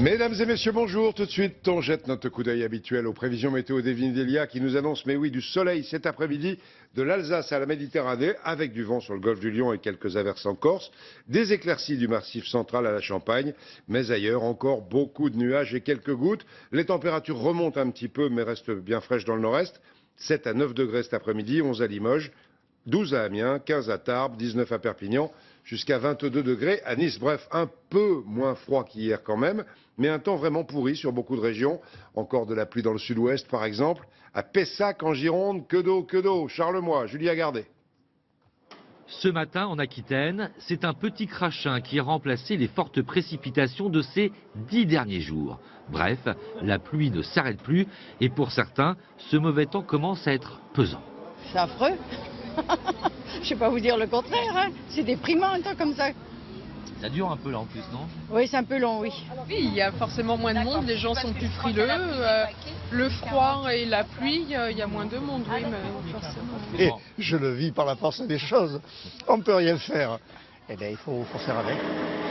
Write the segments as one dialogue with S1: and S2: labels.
S1: Mesdames et messieurs, bonjour. Tout de suite, on jette notre coup d'œil habituel aux prévisions météo d'Evelyne qui nous annonce, mais oui, du soleil cet après-midi, de l'Alsace à la Méditerranée, avec du vent sur le golfe du Lion et quelques averses en Corse, des éclaircies du Massif central à la Champagne, mais ailleurs encore beaucoup de nuages et quelques gouttes. Les températures remontent un petit peu, mais restent bien fraîches dans le nord-est. 7 à 9 degrés cet après-midi, 11 à Limoges, 12 à Amiens, 15 à Tarbes, 19 à Perpignan, jusqu'à 22 degrés à Nice. Bref, un peu moins froid qu'hier quand même, mais un temps vraiment pourri sur beaucoup de régions. Encore de la pluie dans le sud-ouest par exemple. À Pessac en Gironde, que d'eau. Charlemois, Julia Gardet.
S2: Ce matin en Aquitaine, c'est un petit crachin qui a remplacé les fortes précipitations de ces 10 derniers jours. Bref, la pluie ne s'arrête plus et pour certains, ce mauvais temps commence à être pesant.
S3: C'est affreux. Je ne vais pas vous dire le contraire, hein. C'est déprimant un temps comme ça.
S2: Ça dure un peu là en plus, non?
S3: Oui, c'est un peu long, oui.
S4: Oui, il y a forcément moins de monde, les gens sont plus frileux. Le froid et la pluie, il y a moins de monde, oui, mais forcément.
S5: Et je le vis par la force des choses. On ne peut rien faire. Eh bien, il faut faire avec.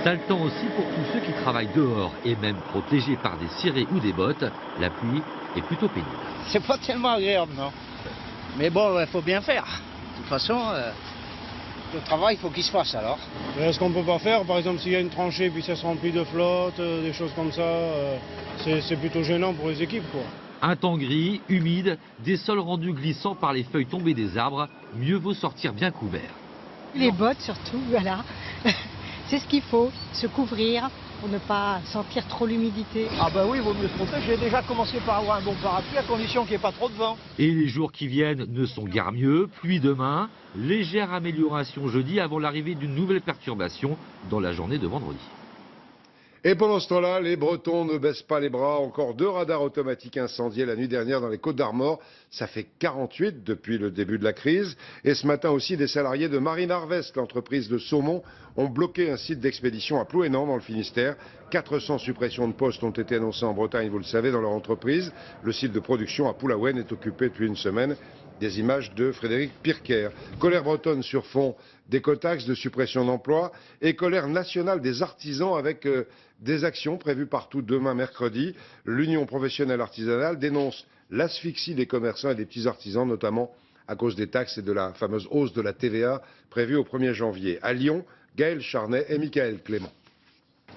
S2: Sale temps aussi pour tous ceux qui travaillent dehors et même protégés par des cirés ou des bottes. La pluie est plutôt pénible.
S5: C'est pas tellement agréable, non. Mais bon, il faut bien faire. De toute façon, le travail, il faut qu'il se fasse alors.
S6: Ce qu'on ne peut pas faire, par exemple, s'il y a une tranchée puis ça se remplit de flotte, des choses comme ça, c'est plutôt gênant pour les équipes, quoi.
S2: Un temps gris, humide, des sols rendus glissants par les feuilles tombées des arbres, mieux vaut sortir bien couvert.
S7: Les bottes surtout, voilà. C'est ce qu'il faut, se couvrir pour ne pas sentir trop l'humidité.
S5: Ah bah oui, il vaut mieux se protéger. J'ai déjà commencé par avoir un bon parapluie à condition qu'il n'y ait pas trop de vent.
S2: Et les jours qui viennent ne sont guère mieux. Pluie demain, légère amélioration jeudi avant l'arrivée d'une nouvelle perturbation dans la journée de vendredi.
S1: Et pendant ce temps-là, les Bretons ne baissent pas les bras. Encore 2 radars automatiques incendiés la nuit dernière dans les Côtes-d'Armor. Ça fait 48 depuis le début de la crise. Et ce matin aussi, des salariés de Marine Harvest, l'entreprise de saumon, ont bloqué un site d'expédition à Plouénan dans le Finistère. 400 suppressions de postes ont été annoncées en Bretagne, vous le savez, dans leur entreprise. Le site de production à Poulaouen est occupé depuis une semaine. Des images de Frédéric Pirker. Colère bretonne sur fond d'écotaxes, de suppression d'emplois et colère nationale des artisans avec des actions prévues partout demain mercredi. L'Union professionnelle artisanale dénonce l'asphyxie des commerçants et des petits artisans, notamment à cause des taxes et de la fameuse hausse de la TVA prévue au 1er janvier. À Lyon, Gaël Charnet et Michael Clément.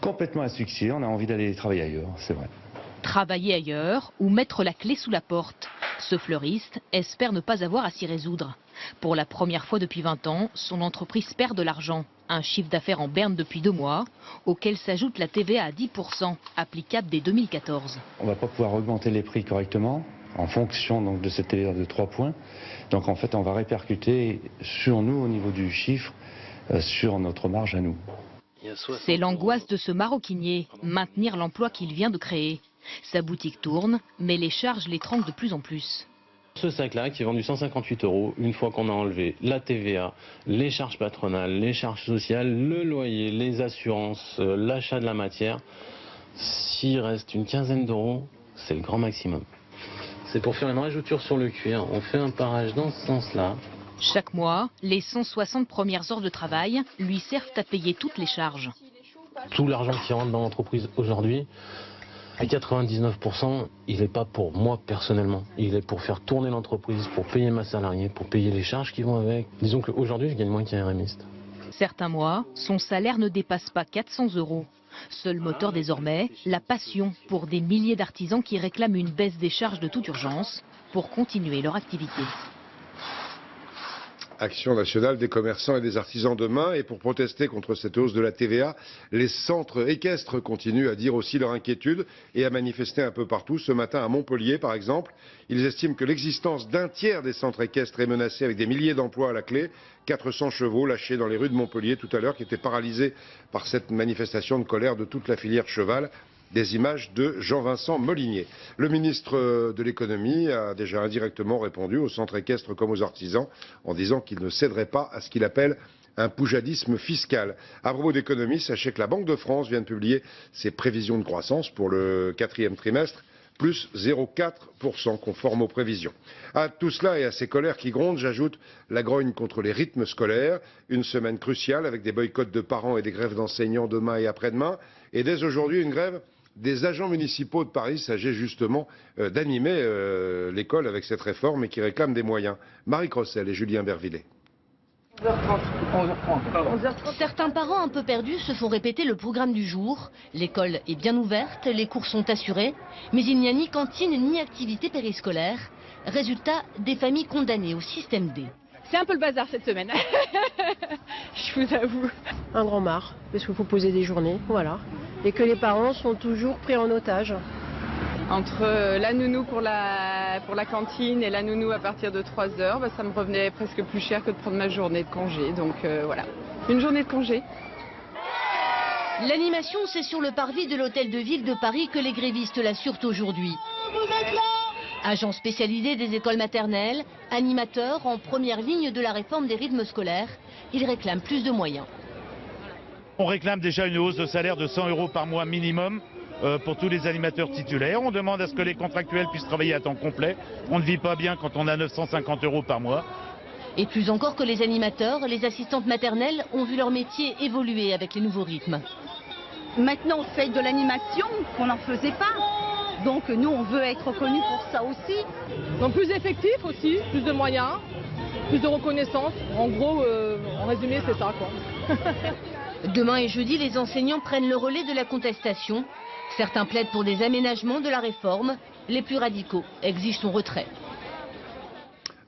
S8: Complètement asphyxié, on a envie d'aller travailler ailleurs, c'est vrai.
S9: Travailler ailleurs ou mettre la clé sous la porte. Ce fleuriste espère ne pas avoir à s'y résoudre. Pour la première fois depuis 20 ans, son entreprise perd de l'argent. Un chiffre d'affaires en berne depuis 2 mois, auquel s'ajoute la TVA à 10%, applicable dès 2014.
S8: On ne va pas pouvoir augmenter les prix correctement en fonction donc, de cette TVA de 3 points. Donc en fait, on va répercuter sur nous au niveau du chiffre, sur notre marge à nous.
S9: C'est l'angoisse de ce maroquinier, maintenir l'emploi qu'il vient de créer. Sa boutique tourne, mais les charges l'étranglent de plus en plus.
S10: Ce sac-là qui est vendu 158 €, une fois qu'on a enlevé la TVA, les charges patronales, les charges sociales, le loyer, les assurances, l'achat de la matière, s'il reste une quinzaine d'euros, c'est le grand maximum. C'est pour faire une rajouture sur le cuir, on fait un parage dans ce sens-là.
S9: Chaque mois, les 160 premières heures de travail lui servent à payer toutes les charges.
S10: Tout l'argent qui rentre dans l'entreprise aujourd'hui, à 99%, il n'est pas pour moi personnellement. Il est pour faire tourner l'entreprise, pour payer ma salariée, pour payer les charges qui vont avec. Disons qu'aujourd'hui, je gagne moins qu'un RMiste.
S9: Certains mois, son salaire ne dépasse pas 400 €. Seul moteur désormais, la passion pour des milliers d'artisans qui réclament une baisse des charges de toute urgence pour continuer leur activité.
S1: Action nationale des commerçants et des artisans demain. Et pour protester contre cette hausse de la TVA, les centres équestres continuent à dire aussi leur inquiétude et à manifester un peu partout. Ce matin à Montpellier, par exemple, ils estiment que l'existence d'un tiers des centres équestres est menacée avec des milliers d'emplois à la clé. 400 chevaux lâchés dans les rues de Montpellier tout à l'heure qui étaient paralysés par cette manifestation de colère de toute la filière cheval. Des images de Jean-Vincent Molinier. Le ministre de l'économie a déjà indirectement répondu aux centres équestres comme aux artisans en disant qu'il ne céderait pas à ce qu'il appelle un poujadisme fiscal. À propos d'économie, sachez que la Banque de France vient de publier ses prévisions de croissance pour le 4e trimestre, plus 0,4% conforme aux prévisions. À tout cela et à ces colères qui grondent, j'ajoute la grogne contre les rythmes scolaires, une semaine cruciale avec des boycotts de parents et des grèves d'enseignants demain et après-demain, et dès aujourd'hui une grève des agents municipaux de Paris s'agit justement d'animer l'école avec cette réforme et qui réclament des moyens. Marie Crossel et Julien Bervillet.
S11: 11h30. Certains parents un peu perdus se font répéter le programme du jour. L'école est bien ouverte, les cours sont assurés, mais il n'y a ni cantine ni activité périscolaire. Résultat, des familles condamnées au système D.
S12: C'est un peu le bazar cette semaine, je vous avoue.
S13: Un grand marre, parce qu'il faut poser des journées, voilà. Et que les parents sont toujours pris en otage.
S12: Entre la nounou pour la cantine et la nounou à partir de 3h, ça me revenait presque plus cher que de prendre ma journée de congé. Donc voilà, une journée de congé.
S11: L'animation, c'est sur le parvis de l'hôtel de ville de Paris que les grévistes l'assurent aujourd'hui. Agents spécialisés des écoles maternelles, animateurs en première ligne de la réforme des rythmes scolaires, ils réclament plus de moyens.
S14: On réclame déjà une hausse de salaire de 100 € par mois minimum pour tous les animateurs titulaires. On demande à ce que les contractuels puissent travailler à temps complet. On ne vit pas bien quand on a 950 € par mois.
S11: Et plus encore que les animateurs, les assistantes maternelles ont vu leur métier évoluer avec les nouveaux rythmes.
S15: Maintenant, on fait de l'animation qu'on n'en faisait pas. Donc nous, on veut être reconnus pour ça aussi.
S4: Donc plus effectif aussi, plus de moyens, plus de reconnaissance. En gros, en résumé, c'est ça, quoi.
S11: Demain et jeudi, les enseignants prennent le relais de la contestation. Certains plaident pour des aménagements de la réforme. Les plus radicaux exigent son retrait.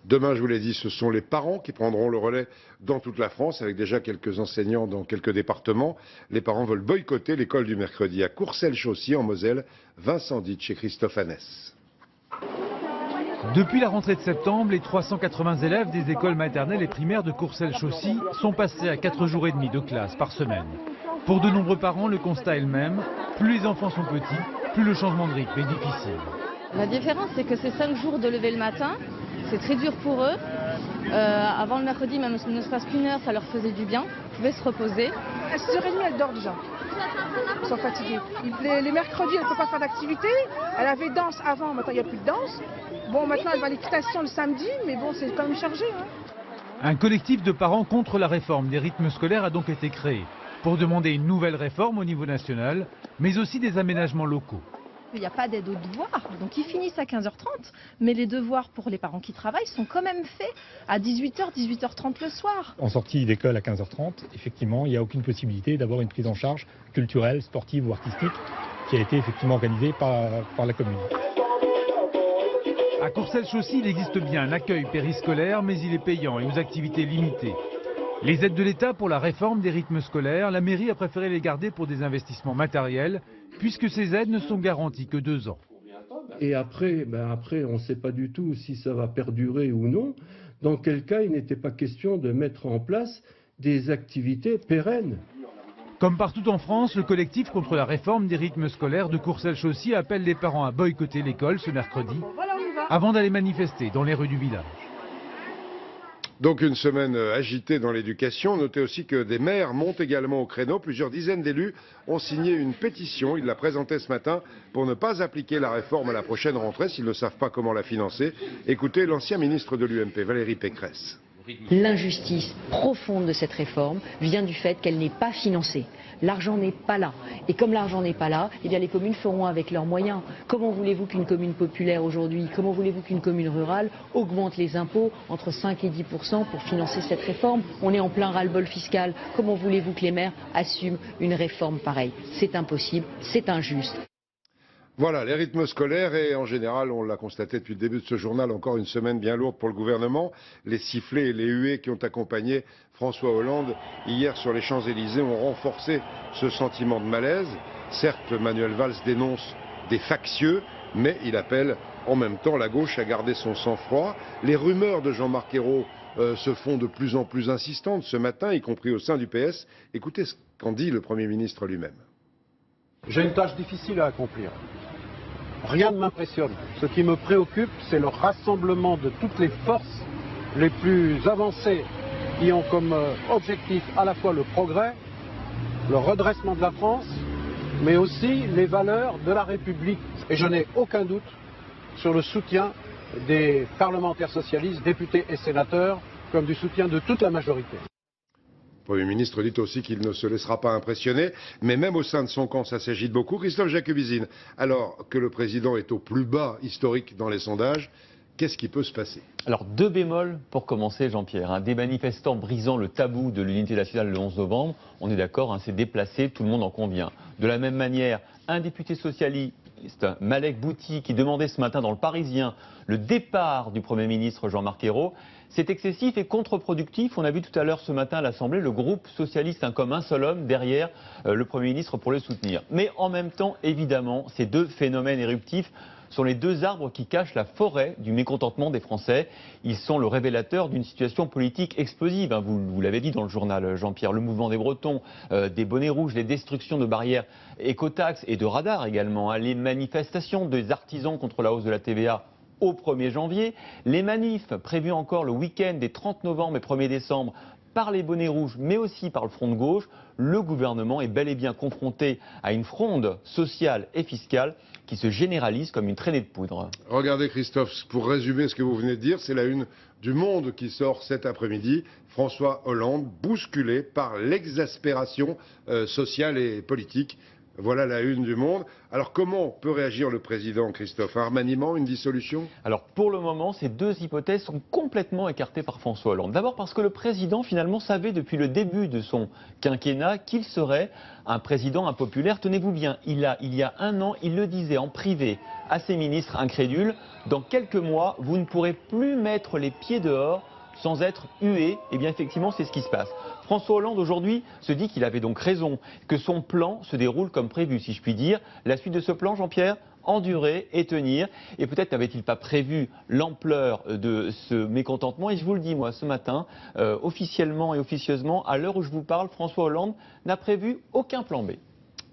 S1: Demain, je vous l'ai dit, ce sont les parents qui prendront le relais dans toute la France, avec déjà quelques enseignants dans quelques départements. Les parents veulent boycotter l'école du mercredi à Courcelles-Chaussy, en Moselle. Vincent Ditch et Christophe Annès.
S16: Depuis la rentrée de septembre, les 380 élèves des écoles maternelles et primaires de Courcelles-Chaussy sont passés à 4 jours et demi de classe par semaine. Pour de nombreux parents, le constat est le même. Plus les enfants sont petits, plus le changement de rythme est difficile.
S17: La différence, c'est que c'est 5 jours de lever le matin. C'est très dur pour eux. Avant le mercredi, même ne serait-ce qu'une heure, ça leur faisait du bien. Ils pouvaient se reposer.
S18: À 6h30, elle dort déjà. Ils sont fatigués. Les mercredis, elle ne peut pas faire d'activité. Elle avait danse avant, maintenant il n'y a plus de danse. Bon, maintenant elle va à l'équitation le samedi, mais bon, c'est quand même chargé. Hein.
S16: Un collectif de parents contre la réforme des rythmes scolaires a donc été créé pour demander une nouvelle réforme au niveau national, mais aussi des aménagements locaux.
S19: Il n'y a pas d'aide aux devoirs, donc ils finissent à 15h30, mais les devoirs pour les parents qui travaillent sont quand même faits à 18h, 18h30 le soir.
S20: En sortie d'école à 15h30, effectivement, il n'y a aucune possibilité d'avoir une prise en charge culturelle, sportive ou artistique qui a été effectivement organisée par la commune.
S16: À Courcelles-Chaussy, il existe bien un accueil périscolaire, mais il est payant et aux activités limitées. Les aides de l'État pour la réforme des rythmes scolaires, la mairie a préféré les garder pour des investissements matériels, puisque ces aides ne sont garanties que 2 ans.
S21: Et après, on ne sait pas du tout si ça va perdurer ou non. Dans quel cas, il n'était pas question de mettre en place des activités pérennes.
S16: Comme partout en France, le collectif contre la réforme des rythmes scolaires de Courcelles-Chaussy appelle les parents à boycotter l'école ce mercredi, avant d'aller manifester dans les rues du village.
S1: Donc une semaine agitée dans l'éducation. Notez aussi que des maires montent également au créneau. Plusieurs dizaines d'élus ont signé une pétition. Ils la présentaient ce matin pour ne pas appliquer la réforme à la prochaine rentrée s'ils ne savent pas comment la financer. Écoutez l'ancien ministre de l'UMP, Valérie Pécresse.
S22: L'injustice profonde de cette réforme vient du fait qu'elle n'est pas financée. L'argent n'est pas là. Et comme l'argent n'est pas là, eh bien les communes feront avec leurs moyens. Comment voulez-vous qu'une commune populaire aujourd'hui, comment voulez-vous qu'une commune rurale augmente les impôts entre 5 et 10% pour financer cette réforme? On est en plein ras-le-bol fiscal. Comment voulez-vous que les maires assument une réforme pareille? C'est impossible, c'est injuste.
S1: Voilà, les rythmes scolaires et en général, on l'a constaté depuis le début de ce journal, encore une semaine bien lourde pour le gouvernement. Les sifflets et les huées qui ont accompagné François Hollande hier sur les Champs-Élysées ont renforcé ce sentiment de malaise. Certes, Manuel Valls dénonce des factieux, mais il appelle en même temps la gauche à garder son sang-froid. Les rumeurs de Jean-Marc Ayrault se font de plus en plus insistantes ce matin, y compris au sein du PS. Écoutez ce qu'en dit le Premier ministre lui-même.
S23: J'ai une tâche difficile à accomplir. Rien ne m'impressionne. Ce qui me préoccupe, c'est le rassemblement de toutes les forces les plus avancées qui ont comme objectif à la fois le progrès, le redressement de la France, mais aussi les valeurs de la République. Et je n'ai aucun doute sur le soutien des parlementaires socialistes, députés et sénateurs, comme du soutien de toute la majorité.
S1: Le Premier ministre dit aussi qu'il ne se laissera pas impressionner, mais même au sein de son camp, ça s'agite beaucoup. Christophe Jacobizine, alors que le président est au plus bas historique dans les sondages, qu'est-ce qui peut se passer?
S3: Alors, 2 bémols pour commencer, Jean-Pierre. Des manifestants brisant le tabou de l'unité nationale le 11 novembre, on est d'accord, c'est déplacé, tout le monde en convient. De la même manière, un député socialiste, Malek Bouti, qui demandait ce matin dans le Parisien le départ du Premier ministre Jean-Marc Ayrault, c'est excessif et contre-productif. On a vu tout à l'heure ce matin à l'Assemblée le groupe socialiste comme un seul homme derrière le Premier ministre pour le soutenir. Mais en même temps, évidemment, ces 2 phénomènes éruptifs sont les 2 arbres qui cachent la forêt du mécontentement des Français. Ils sont le révélateur d'une situation politique explosive. Vous l'avez dit dans le journal, Jean-Pierre, le mouvement des Bretons, des bonnets rouges, les destructions de barrières écotaxes et de radars également, les manifestations des artisans contre la hausse de la TVA au 1er janvier, les manifs prévus encore le week-end des 30 novembre et 1er décembre par les bonnets rouges, mais aussi par le front de gauche. Le gouvernement est bel et bien confronté à une fronde sociale et fiscale qui se généralise comme une traînée de poudre.
S1: Regardez Christophe, pour résumer ce que vous venez de dire, c'est la une du Monde qui sort cet après-midi. François Hollande bousculé par l'exaspération sociale et politique. Voilà la une du Monde. Alors comment peut réagir le président, Christophe? Un remaniement, une dissolution?
S3: Alors pour le moment, ces 2 hypothèses sont complètement écartées par François Hollande. D'abord parce que le président finalement savait depuis le début de son quinquennat qu'il serait un président impopulaire. Tenez-vous bien, il y a 1 an, il le disait en privé à ses ministres incrédules. Dans quelques mois, vous ne pourrez plus mettre les pieds dehors sans être hué. Eh bien effectivement, c'est ce qui se passe. François Hollande aujourd'hui se dit qu'il avait donc raison, que son plan se déroule comme prévu, si je puis dire. La suite de ce plan, Jean-Pierre, endurer et tenir. Et peut-être n'avait-il pas prévu l'ampleur de ce mécontentement. Et je vous le dis, moi, ce matin, officiellement et officieusement, à l'heure où je vous parle, François Hollande n'a prévu aucun plan B.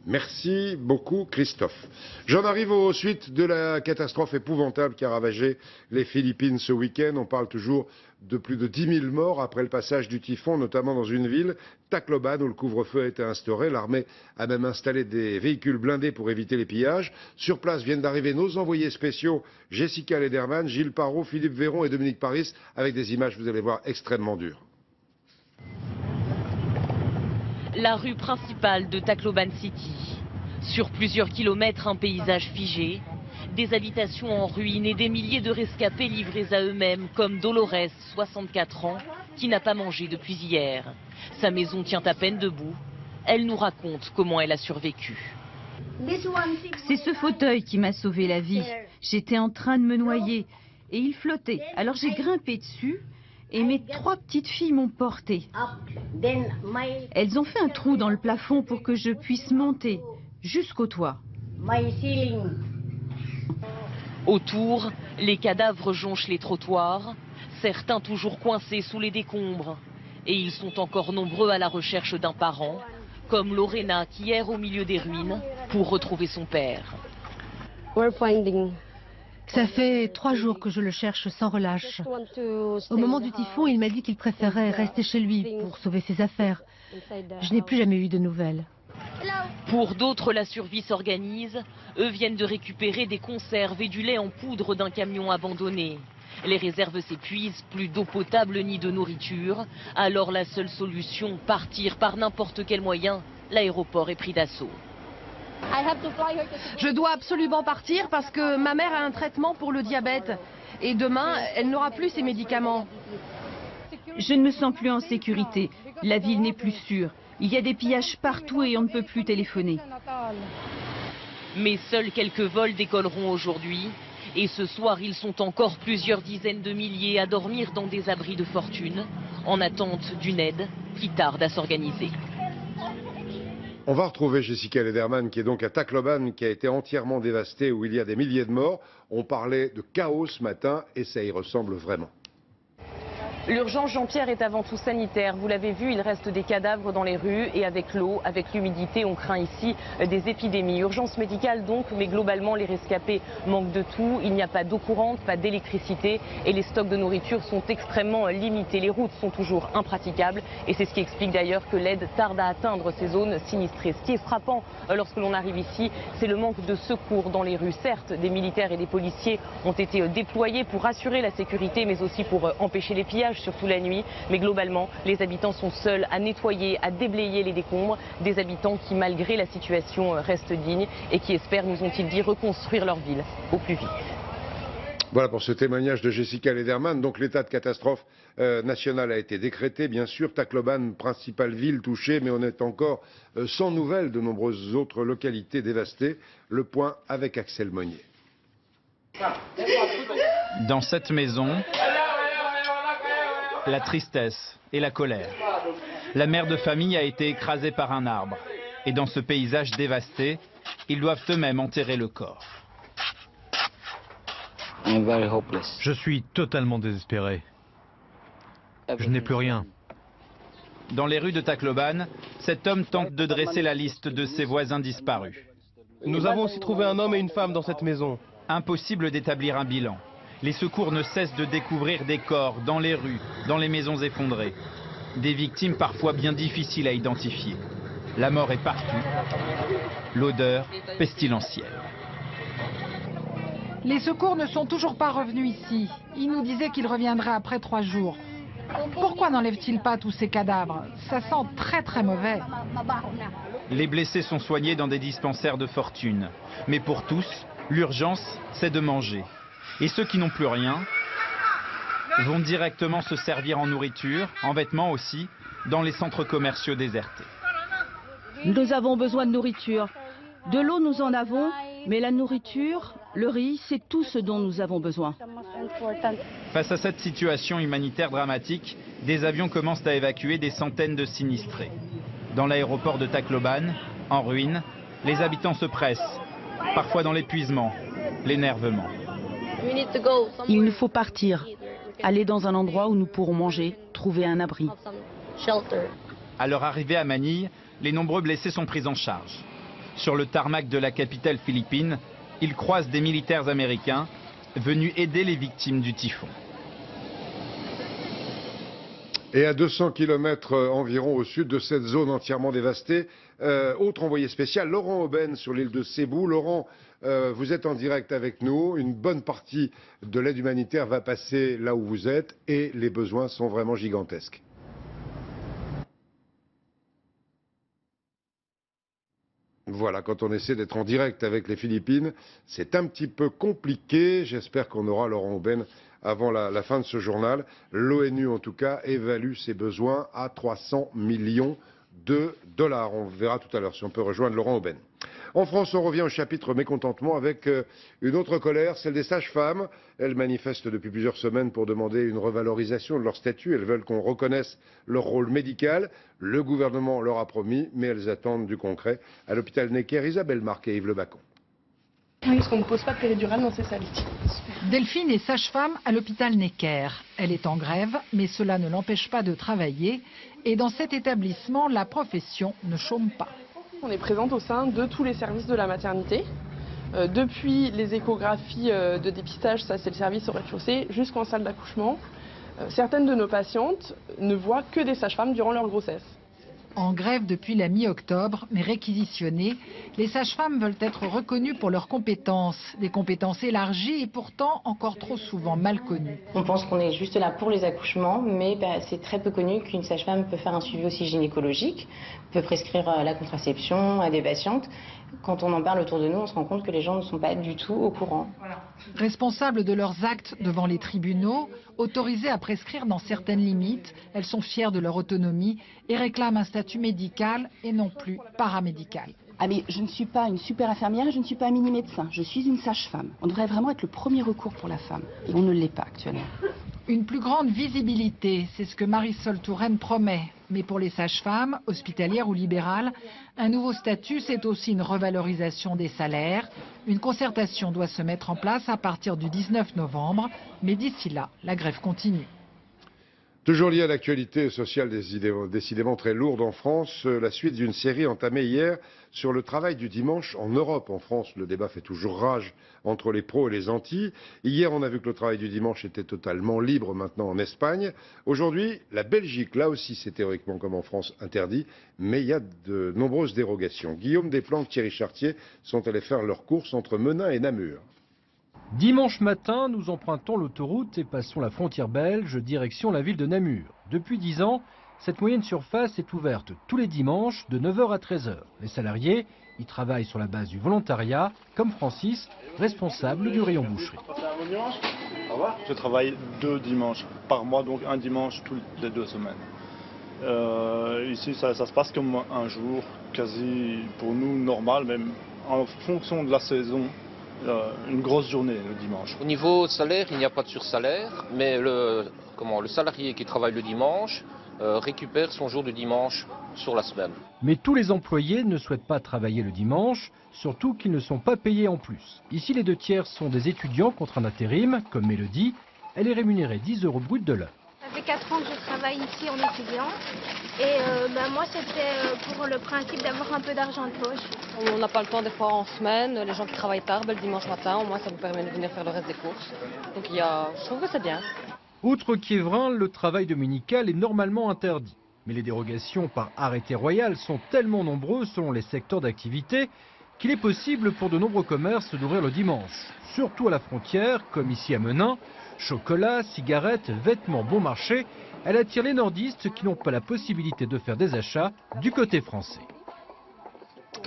S1: Merci beaucoup Christophe. J'en arrive aux suites de la catastrophe épouvantable qui a ravagé les Philippines ce week-end. On parle toujours de plus de 10 000 morts après le passage du typhon, notamment dans une ville, Tacloban, où le couvre-feu a été instauré. L'armée a même installé des véhicules blindés pour éviter les pillages. Sur place viennent d'arriver nos envoyés spéciaux, Jessica Lederman, Gilles Parot, Philippe Véron et Dominique Paris, avec des images, vous allez voir, extrêmement dures.
S9: La rue principale de Tacloban City. Sur plusieurs kilomètres, un paysage figé. Des habitations en ruine et des milliers de rescapés livrés à eux-mêmes, comme Dolores, 64 ans, qui n'a pas mangé depuis hier. Sa maison tient à peine debout. Elle nous raconte comment elle a survécu.
S6: C'est ce fauteuil qui m'a sauvé la vie. J'étais en train de me noyer et il flottait. Alors j'ai grimpé dessus. Et mes 3 petites filles m'ont portée. Elles ont fait un trou dans le plafond pour que je puisse monter jusqu'au toit.
S9: Autour, les cadavres jonchent les trottoirs, certains toujours coincés sous les décombres. Et ils sont encore nombreux à la recherche d'un parent, comme Lorena qui erre au milieu des ruines pour retrouver son père.
S7: Ça fait 3 jours que je le cherche sans relâche. Au moment du typhon, il m'a dit qu'il préférait rester chez lui pour sauver ses affaires. Je n'ai plus jamais eu de nouvelles.
S9: Pour d'autres, la survie s'organise. Eux viennent de récupérer des conserves et du lait en poudre d'un camion abandonné. Les réserves s'épuisent, plus d'eau potable ni de nourriture. Alors la seule solution, partir par n'importe quel moyen. L'aéroport est pris d'assaut.
S24: Je dois absolument partir parce que ma mère a un traitement pour le diabète. Et demain, elle n'aura plus ses médicaments.
S6: Je ne me sens plus en sécurité. La ville n'est plus sûre. Il y a des pillages partout et on ne peut plus téléphoner.
S9: Mais seuls quelques vols décolleront aujourd'hui. Et ce soir, ils sont encore plusieurs dizaines de milliers à dormir dans des abris de fortune, en attente d'une aide qui tarde à s'organiser.
S1: On va retrouver Jessica Lederman qui est donc à Tacloban, qui a été entièrement dévastée, où il y a des milliers de morts. On parlait de chaos ce matin et ça y ressemble vraiment.
S25: L'urgence, Jean-Pierre, est avant tout sanitaire. Vous l'avez vu, il reste des cadavres dans les rues et avec l'eau, avec l'humidité, on craint ici des épidémies. Urgence médicale donc, mais globalement, les rescapés manquent de tout. Il n'y a pas d'eau courante, pas d'électricité et les stocks de nourriture sont extrêmement limités. Les routes sont toujours impraticables et c'est ce qui explique d'ailleurs que l'aide tarde à atteindre ces zones sinistrées. Ce qui est frappant lorsque l'on arrive ici, c'est le manque de secours dans les rues. Certes, des militaires et des policiers ont été déployés pour assurer la sécurité, mais aussi pour empêcher les pillages chauffage, surtout la nuit. Mais globalement, les habitants sont seuls à nettoyer, à déblayer les décombres. Des habitants qui, malgré la situation, restent dignes et qui espèrent, nous ont-ils dit, reconstruire leur ville au plus vite.
S1: Voilà pour ce témoignage de Jessica Lederman. Donc l'état de catastrophe nationale a été décrété, bien sûr. Tacloban, principale ville touchée, mais on est encore sans nouvelles de nombreuses autres localités dévastées. Le point avec Axel Monnier.
S2: Dans cette maison, la tristesse et la colère. La mère de famille a été écrasée par un arbre. Et dans ce paysage dévasté, ils doivent eux-mêmes enterrer le corps.
S5: Je suis totalement désespéré. Je n'ai plus rien.
S2: Dans les rues de Tacloban, cet homme tente de dresser la liste de ses voisins disparus.
S8: Nous avons aussi trouvé un homme et une femme dans cette maison.
S2: Impossible d'établir un bilan. Les secours ne cessent de découvrir des corps dans les rues, dans les maisons effondrées. Des victimes parfois bien difficiles à identifier. La mort est partout. L'odeur pestilentielle.
S10: Les secours ne sont toujours pas revenus ici. Ils nous disaient qu'ils reviendraient après 3 jours. Pourquoi n'enlèvent-ils pas tous ces cadavres? Ça sent très très mauvais.
S2: Les blessés sont soignés dans des dispensaires de fortune. Mais pour tous, l'urgence, c'est de manger. Et ceux qui n'ont plus rien vont directement se servir en nourriture, en vêtements aussi, dans les centres commerciaux désertés.
S13: Nous avons besoin de nourriture. De l'eau, nous en avons, mais la nourriture, le riz, c'est tout ce dont nous avons besoin.
S2: Face à cette situation humanitaire dramatique, des avions commencent à évacuer des centaines de sinistrés. Dans l'aéroport de Tacloban, en ruine, les habitants se pressent, parfois dans l'épuisement, l'énervement.
S13: Il nous faut partir, aller dans un endroit où nous pourrons manger, trouver un abri.
S2: À leur arrivée à Manille, les nombreux blessés sont pris en charge. Sur le tarmac de la capitale philippine, ils croisent des militaires américains venus aider les victimes du typhon.
S1: Et à 200 km environ au sud de cette zone entièrement dévastée, autre envoyé spécial, Laurent Aubaine sur l'île de Sébou. Laurent, vous êtes en direct avec nous. Une bonne partie de l'aide humanitaire va passer là où vous êtes et les besoins sont vraiment gigantesques. Voilà, quand on essaie d'être en direct avec les Philippines, c'est un petit peu compliqué. J'espère qu'on aura Laurent Aubaine avant la fin de ce journal. L'ONU, en tout cas, évalue ses besoins à 300 millions de dollars. On verra tout à l'heure si on peut rejoindre Laurent Aubaine. En France, on revient au chapitre mécontentement avec une autre colère, celle des sages-femmes. Elles manifestent depuis plusieurs semaines pour demander une revalorisation de leur statut. Elles veulent qu'on reconnaisse leur rôle médical. Le gouvernement leur a promis, mais elles attendent du concret. À l'hôpital Necker, Isabelle Marc et Yves Le Bacon.
S26: Oui, parce qu'on ne pose pas de péridurale dans ces salles.
S10: Delphine est sage-femme à l'hôpital Necker. Elle est en grève, mais cela ne l'empêche pas de travailler. Et dans cet établissement, la profession ne chôme pas.
S26: On est présente au sein de tous les services de la maternité. Depuis les échographies de dépistage, ça c'est le service au rez-de-chaussée, jusqu'en salle d'accouchement. Certaines de nos patientes ne voient que des sages-femmes durant leur grossesse.
S10: En grève depuis la mi-octobre, mais réquisitionnées, les sages-femmes veulent être reconnues pour leurs compétences. Des compétences élargies et pourtant encore trop souvent mal connues.
S27: On pense qu'on est juste là pour les accouchements, mais c'est très peu connu qu'une sage-femme peut faire un suivi aussi gynécologique, peut prescrire la contraception à des patientes. Quand on en parle autour de nous, on se rend compte que les gens ne sont pas du tout au courant.
S10: Responsables de leurs actes devant les tribunaux, autorisées à prescrire dans certaines limites, elles sont fières de leur autonomie et réclament un statut médical et non plus paramédical.
S28: Ah mais je ne suis pas une super infirmière et je ne suis pas un mini-médecin, je suis une sage-femme. On devrait vraiment être le premier recours pour la femme et on ne l'est pas actuellement.
S10: Une plus grande visibilité, c'est ce que Marisol Touraine promet. Mais pour les sages-femmes, hospitalières ou libérales, un nouveau statut, c'est aussi une revalorisation des salaires. Une concertation doit se mettre en place à partir du 19 novembre. Mais d'ici là, la grève continue.
S1: Toujours lié à l'actualité sociale décidément très lourde en France, la suite d'une série entamée hier sur le travail du dimanche en Europe. En France, le débat fait toujours rage entre les pros et les antis. Hier, on a vu que le travail du dimanche était totalement libre maintenant en Espagne. Aujourd'hui, la Belgique, là aussi, c'est théoriquement comme en France interdit, mais il y a de nombreuses dérogations. Guillaume Desplanques, Thierry Chartier sont allés faire leurs courses entre Menin et Namur.
S4: Dimanche matin, nous empruntons l'autoroute et passons la frontière belge, direction la ville de Namur. Depuis 10 ans, cette moyenne surface est ouverte tous les dimanches de 9h à 13h. Les salariés y travaillent sur la base du volontariat, comme Francis, responsable du rayon boucherie.
S11: Je travaille 2 dimanches par mois, donc un dimanche toutes les 2 semaines. Ici, ça se passe comme un jour, quasi pour nous normal, même en fonction de la saison. Une grosse journée le dimanche.
S12: Au niveau salaire, il n'y a pas de sursalaire, mais le salarié qui travaille le dimanche récupère son jour de dimanche sur la semaine.
S4: Mais tous les employés ne souhaitent pas travailler le dimanche, surtout qu'ils ne sont pas payés en plus. Ici, les 2/3 sont des étudiants contre un intérim, comme Mélodie. Elle est rémunérée 10 € brut de l'heure.
S14: Ça fait 4 ans que je travaille ici en étudiant et moi c'était pour le principe d'avoir un peu d'argent de poche.
S25: On n'a pas le temps des fois en semaine, les gens qui travaillent tard, le dimanche matin, au moins ça vous permet de venir faire le reste des courses. Donc je trouve que c'est bien.
S4: Outre Quiévrin, le travail dominical est normalement interdit. Mais les dérogations par arrêté royal sont tellement nombreuses selon les secteurs d'activité qu'il est possible pour de nombreux commerces d'ouvrir le dimanche. Surtout à la frontière, comme ici à Menin. Chocolat, cigarettes, vêtements bon marché, elle attire les nordistes qui n'ont pas la possibilité de faire des achats du côté français.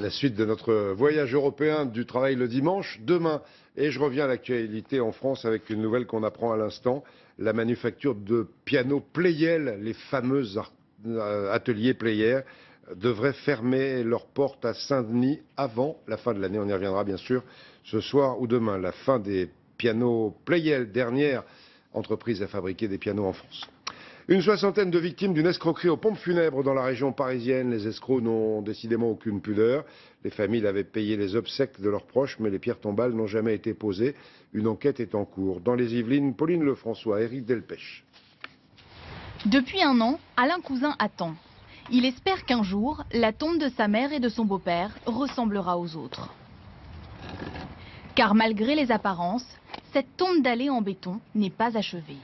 S1: La suite de notre voyage européen du travail le dimanche, demain. Et je reviens à l'actualité en France avec une nouvelle qu'on apprend à l'instant. La manufacture de pianos Pleyel, les fameux ateliers Pleyel, devraient fermer leurs portes à Saint-Denis avant la fin de l'année. On y reviendra bien sûr ce soir ou demain. La fin des pianos Pleyel, dernière entreprise à fabriquer des pianos en France. Une 60aine de victimes d'une escroquerie aux pompes funèbres dans la région parisienne. Les escrocs n'ont décidément aucune pudeur. Les familles avaient payé les obsèques de leurs proches, mais les pierres tombales n'ont jamais été posées. Une enquête est en cours. Dans les Yvelines, Pauline Lefrançois, Éric Delpech.
S15: Depuis 1 an, Alain Cousin attend. Il espère qu'un jour, la tombe de sa mère et de son beau-père ressemblera aux autres. Car malgré les apparences, cette tombe dallée en béton n'est pas achevée.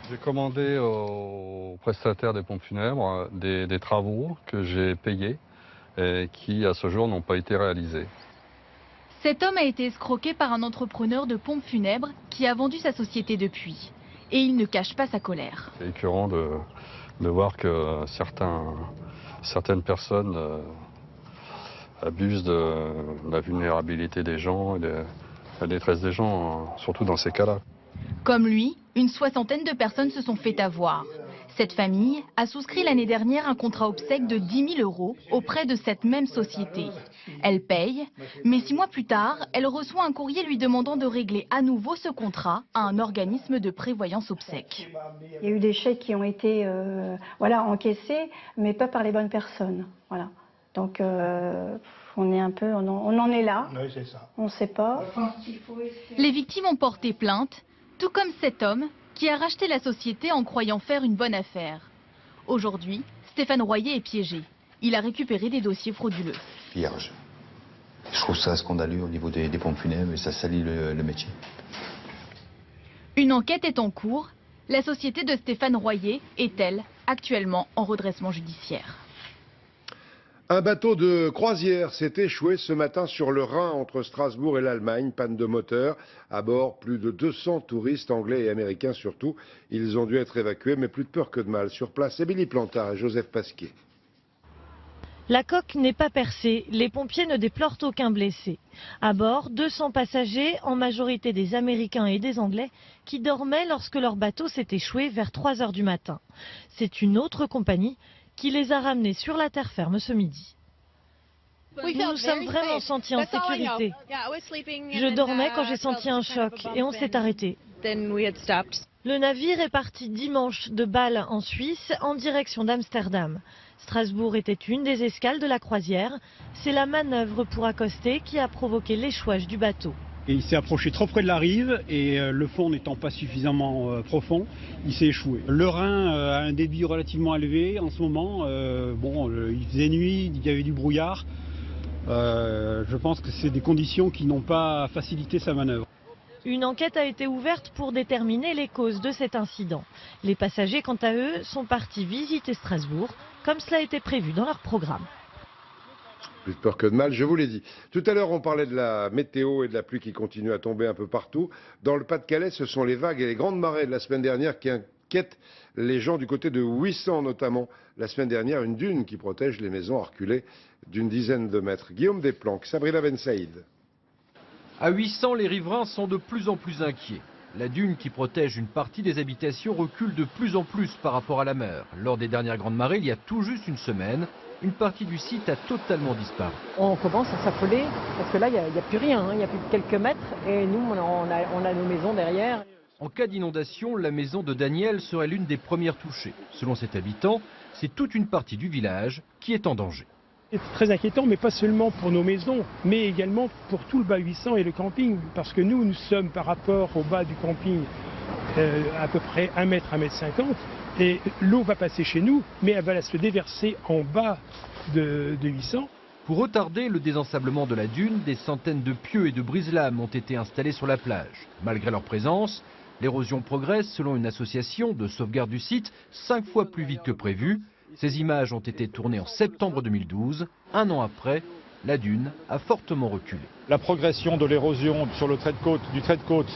S17: J'ai commandé aux prestataires des pompes funèbres des travaux que j'ai payés et qui, à ce jour, n'ont pas été réalisés.
S15: Cet homme a été escroqué par un entrepreneur de pompes funèbres qui a vendu sa société depuis. Et il ne cache pas sa colère.
S17: C'est écœurant de voir que certaines personnes abusent de la vulnérabilité des gens et de la détresse des gens, surtout dans ces cas-là.
S15: Comme lui, une 60aine de personnes se sont fait avoir. Cette famille a souscrit l'année dernière un contrat obsèque de 10 000 € auprès de cette même société. Elle paye, mais 6 mois plus tard, elle reçoit un courrier lui demandant de régler à nouveau ce contrat à un organisme de prévoyance obsèque.
S18: Il y a eu des chèques qui ont été encaissés, mais pas par les bonnes personnes. Voilà. Donc on est un peu, on en est là. Oui, c'est ça. On ne sait pas.
S15: Les victimes ont porté plainte, tout comme cet homme qui a racheté la société en croyant faire une bonne affaire. Aujourd'hui, Stéphane Royer est piégé. Il a récupéré des dossiers frauduleux.
S19: Pillage. Je trouve ça scandaleux au niveau des pompes funèbres et ça salit le métier.
S15: Une enquête est en cours. La société de Stéphane Royer est, elle, actuellement en redressement judiciaire.
S1: Un bateau de croisière s'est échoué ce matin sur le Rhin entre Strasbourg et l'Allemagne. Panne de moteur. À bord, plus de 200 touristes anglais et américains surtout. Ils ont dû être évacués, mais plus de peur que de mal. Sur place, Émilie Plantard et Joseph Pasquier.
S29: La coque n'est pas percée. Les pompiers ne déplorent aucun blessé. À bord, 200 passagers, en majorité des Américains et des Anglais, qui dormaient lorsque leur bateau s'est échoué vers 3 h du matin. C'est une autre compagnie qui les a ramenés sur la terre ferme ce midi. Nous nous sommes vraiment sentis en sécurité. Je dormais quand j'ai senti un choc et on s'est arrêté. Le navire est parti dimanche de Bâle en Suisse en direction d'Amsterdam. Strasbourg était une des escales de la croisière. C'est la manœuvre pour accoster qui a provoqué l'échouage du bateau.
S30: Et il s'est approché trop près de la rive et le fond n'étant pas suffisamment profond, il s'est échoué. Le Rhin a un débit relativement élevé en ce moment. Il faisait nuit, il y avait du brouillard. Je pense que c'est des conditions qui n'ont pas facilité sa manœuvre.
S29: Une enquête a été ouverte pour déterminer les causes de cet incident. Les passagers, quant à eux, sont partis visiter Strasbourg, comme cela était prévu dans leur programme.
S1: Plus de peur que de mal, je vous l'ai dit. Tout à l'heure, on parlait de la météo et de la pluie qui continue à tomber un peu partout. Dans le Pas-de-Calais, ce sont les vagues et les grandes marées de la semaine dernière qui inquiètent les gens du côté de 800 notamment. La semaine dernière, une dune qui protège les maisons a reculé d'une dizaine de mètres. Guillaume Desplanques, Sabrina Ben Saïd.
S4: À 800, les riverains sont de plus en plus inquiets. La dune qui protège une partie des habitations recule de plus en plus par rapport à la mer. Lors des dernières grandes marées, il y a tout juste une semaine, une partie du site a totalement disparu.
S3: On commence à s'affoler parce que là, il n'y a plus rien, il n'y a plus que quelques mètres et nous, on a nos maisons derrière.
S4: En cas d'inondation, la maison de Daniel serait l'une des premières touchées. Selon cet habitant, c'est toute une partie du village qui est en danger.
S30: C'est très inquiétant, mais pas seulement pour nos maisons, mais également pour tout le bas 800 et le camping. Parce que nous sommes par rapport au bas du camping à peu près 1 mètre, 1 mètre 50. Et l'eau va passer chez nous, mais elle va se déverser en bas de 800.
S4: Pour retarder le désensablement de la dune, des centaines de pieux et de brise-lames ont été installés sur la plage. Malgré leur présence, l'érosion progresse selon une association de sauvegarde du site 5 fois plus vite que prévu. Ces images ont été tournées en septembre 2012. Un an après, la dune a fortement reculé.
S6: La progression de l'érosion sur le trait de côte, du trait de côte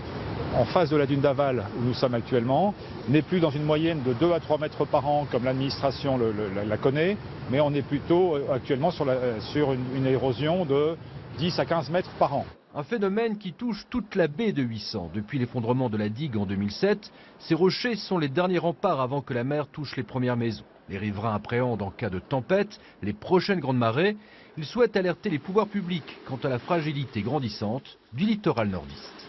S6: en face de la dune d'Aval où nous sommes actuellement n'est plus dans une moyenne de 2 à 3 mètres par an comme l'administration la connaît, mais on est plutôt actuellement sur une érosion de 10 à 15 mètres par an.
S4: Un phénomène qui touche toute la baie de 800. Depuis l'effondrement de la digue en 2007, ces rochers sont les derniers remparts avant que la mer touche les premières maisons. Les riverains appréhendent en cas de tempête les prochaines grandes marées. Ils souhaitent alerter les pouvoirs publics quant à la fragilité grandissante du littoral nordiste.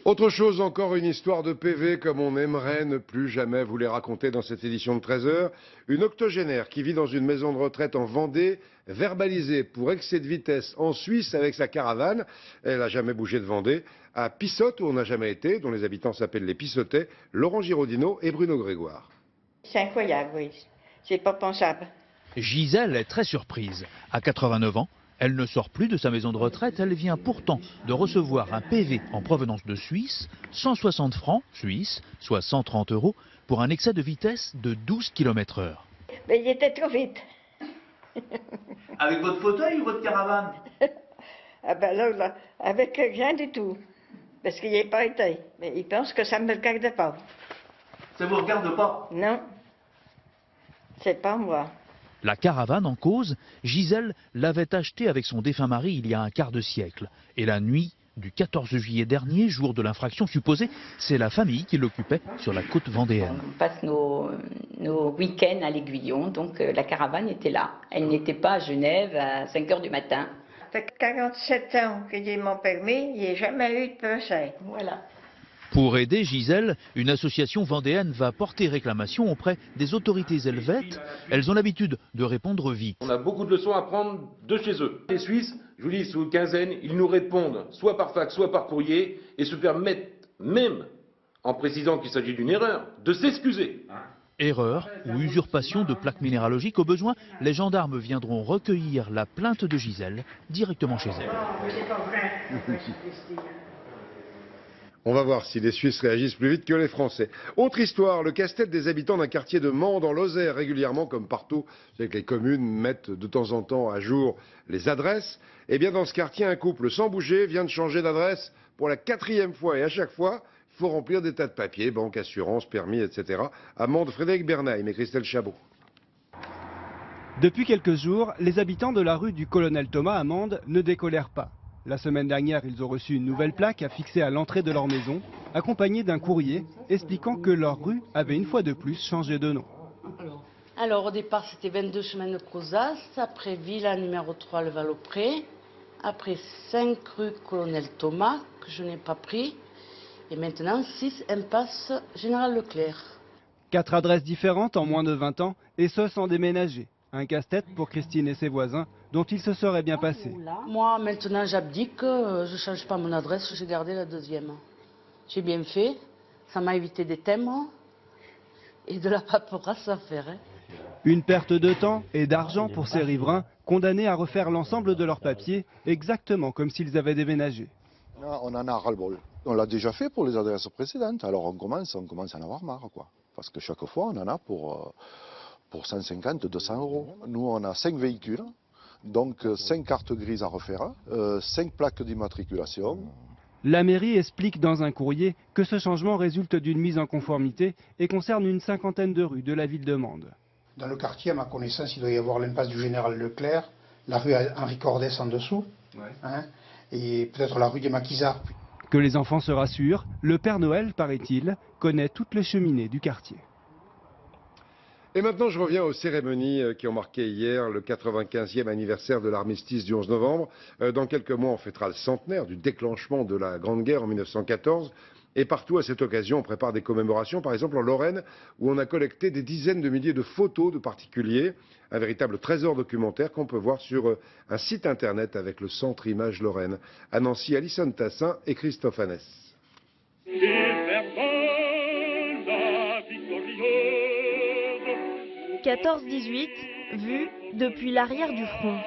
S1: Autre chose encore, une histoire de PV comme on aimerait ne plus jamais vous les raconter dans cette édition de 13h. Une octogénaire qui vit dans une maison de retraite en Vendée, verbalisée pour excès de vitesse en Suisse avec sa caravane. Elle n'a jamais bougé de Vendée. À Pissotte, où on n'a jamais été, dont les habitants s'appellent les Pissotais, Laurent Giraudino et Bruno Grégoire.
S7: C'est incroyable, oui. C'est pas pensable.
S9: Gisèle est très surprise. À 89 ans, elle ne sort plus de sa maison de retraite. Elle vient pourtant de recevoir un PV en provenance de Suisse, 160 francs suisses, soit 130 €, pour un excès de vitesse de 12 km/h.
S7: Mais il était trop vite.
S9: Avec votre fauteuil ou votre caravane?
S7: Ah ben là, avec rien du tout. Parce qu'il n'y a pas été. Mais il pense que ça ne me regarde pas.
S9: Ça ne vous regarde pas?
S7: Non. C'est pas moi.
S9: La caravane en cause, Gisèle l'avait achetée avec son défunt mari il y a un quart de siècle. Et la nuit du 14 juillet dernier, jour de l'infraction supposée, c'est la famille qui l'occupait sur la côte vendéenne.
S27: On passe nos week-ends à l'Aiguillon, donc la caravane était là. Elle n'était pas à Genève à 5 h du matin.
S7: Ça fait 47 ans que j'ai mon permis, il n'y a jamais eu de procès. Voilà.
S9: Pour aider Gisèle, une association vendéenne va porter réclamation auprès des autorités helvètes. Elles ont l'habitude de répondre vite.
S16: On a beaucoup de leçons à prendre de chez eux. Les Suisses, je vous dis, sous une quinzaine, ils nous répondent soit par fax, soit par courrier, et se permettent même, en précisant qu'il s'agit d'une erreur, de s'excuser.
S9: Erreur ou usurpation de plaques minéralogiques, au besoin, les gendarmes viendront recueillir la plainte de Gisèle directement chez elle.
S1: On va voir si les Suisses réagissent plus vite que les Français. Autre histoire, le casse-tête des habitants d'un quartier de Mende en Lozère, régulièrement, comme partout. Vous savez que les communes mettent de temps en temps à jour les adresses. Eh bien, dans ce quartier, un couple sans bouger vient de changer d'adresse pour la 4e fois. Et à chaque fois, il faut remplir des tas de papiers, banque, assurance, permis, etc. À Mende, Frédéric Bernheim et Christelle Chabot.
S20: Depuis quelques jours, les habitants de la rue du Colonel Thomas à Mende ne décolèrent pas. La semaine dernière, ils ont reçu une nouvelle plaque à fixer à l'entrée de leur maison, accompagnée d'un courrier expliquant que leur rue avait une fois de plus changé de nom.
S21: Alors au départ, c'était 22 chemin de Crozas, après Villa numéro 3, le Valopré, après 5 rue Colonel Thomas, que je n'ai pas pris, et maintenant 6 impasse Général Leclerc.
S20: 4 adresses différentes en moins de 20 ans, et ce sans déménager. Un casse-tête pour Christine et ses voisins, dont il se serait bien passé.
S21: Moi, maintenant, j'abdique, je ne change pas mon adresse, j'ai gardé la 2e. J'ai bien fait, ça m'a évité des timbres et de la paperasse à faire.
S20: Une perte de temps et d'argent pour ces riverains, condamnés à refaire l'ensemble de leurs papiers, exactement comme s'ils avaient déménagé.
S22: On en a ras-le-bol. On l'a déjà fait pour les adresses précédentes, alors on commence à en avoir marre, quoi. Parce que chaque fois, on en a pour 150, 200 €. Nous, on a 5 véhicules, Donc 5 cartes grises à refaire, 5 plaques d'immatriculation.
S20: La mairie explique dans un courrier que ce changement résulte d'une mise en conformité et concerne une cinquantaine de rues de la ville de Mende.
S2: Dans le quartier, à ma connaissance, il doit y avoir l'impasse du Général Leclerc, la rue Henri Cordès en dessous, et peut-être la rue des Maquisards.
S20: Que les enfants se rassurent, le Père Noël, paraît-il, connaît toutes les cheminées du quartier.
S1: Et maintenant, je reviens aux cérémonies qui ont marqué hier le 95e anniversaire de l'armistice du 11 novembre. Dans quelques mois, on fêtera le centenaire du déclenchement de la Grande Guerre en 1914. Et partout, à cette occasion, on prépare des commémorations, par exemple en Lorraine, où on a collecté des dizaines de milliers de photos de particuliers. Un véritable trésor documentaire qu'on peut voir sur un site internet avec le Centre Images Lorraine. À Nancy, Alison Tassin et Christophe Annès.
S29: 14-18, vus depuis l'arrière du front.